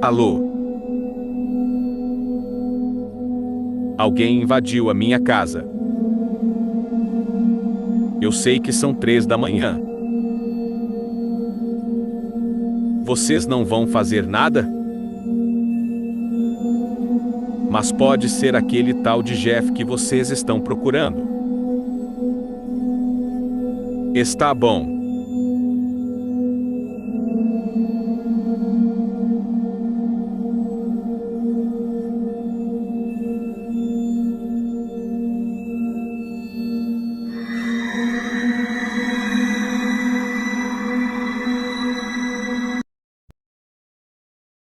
Alô? Alguém invadiu a minha casa. Eu sei que são 3 da manhã. Vocês não vão fazer nada? Mas pode ser aquele tal de Jeff que vocês estão procurando. Está bom.